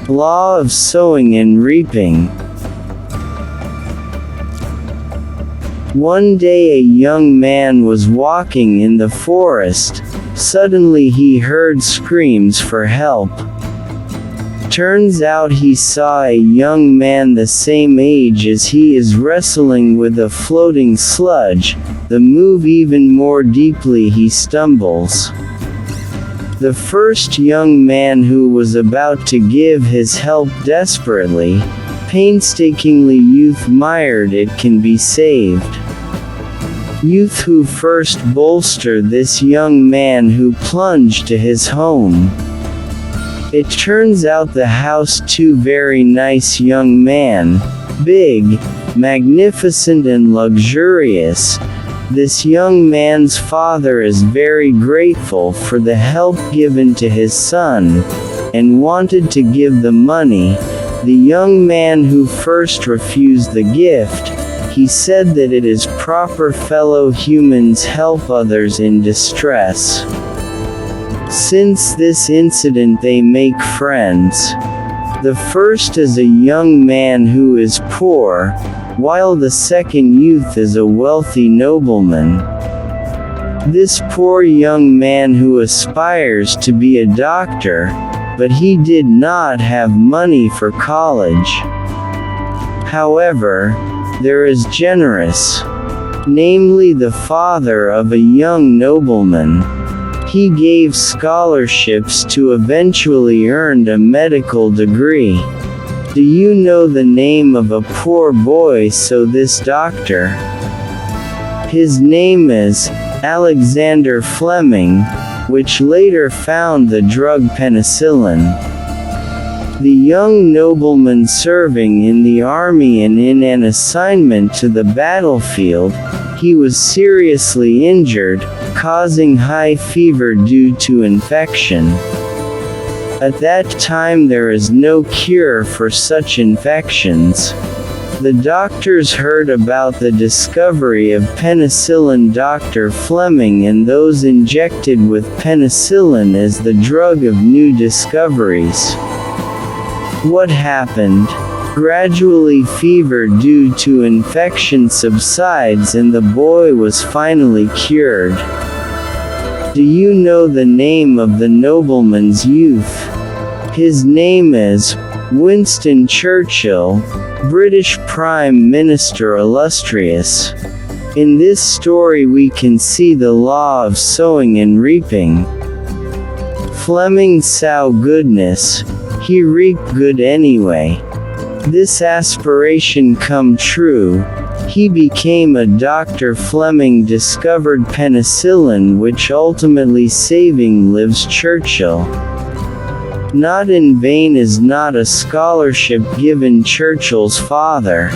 Law of sowing and reaping. One day a young man was walking in the forest. Suddenly he heard screams for help. Turns out he saw a young man the same age as he is wrestling with a floating sludge. The move even more deeply, he stumbles. The first young man who was about to give his help desperately, painstakingly youth mired it can be saved. Youth who first bolster this young man who plunged to his home. It turns out the house two very nice young man, big, magnificent and luxurious. This young man's father is very grateful for the help given to his son, and wanted to give the money. The young man who first refused the gift, he said that it is proper fellow humans help others in distress. Since this incident they make friends. The first is a young man who is poor, while the second youth is a wealthy nobleman. This poor young man who aspires to be a doctor, but he did not have money for college. However, there is generous, namely the father of a young nobleman. He gave scholarships to eventually earn a medical degree. Do you know the name of a poor boy so this doctor? His name is Alexander Fleming, which later found the drug penicillin. The young nobleman serving in the army and in an assignment to the battlefield, he was seriously injured, causing high fever due to infection. At that time there is no cure for such infections. The doctors heard about the discovery of penicillin. Dr. Fleming and those injected with penicillin as the drug of new discoveries. What happened? Gradually fever due to infection subsides and the boy was finally cured. Do you know the name of the nobleman's youth? His name is Winston Churchill, British Prime Minister illustrious. In this story we can see the law of sowing and reaping. Fleming saw goodness, he reaped good anyway. This aspiration come true, he became a doctor. Fleming discovered penicillin which ultimately saving lives. Churchill. Not in vain is not a scholarship given Churchill's father.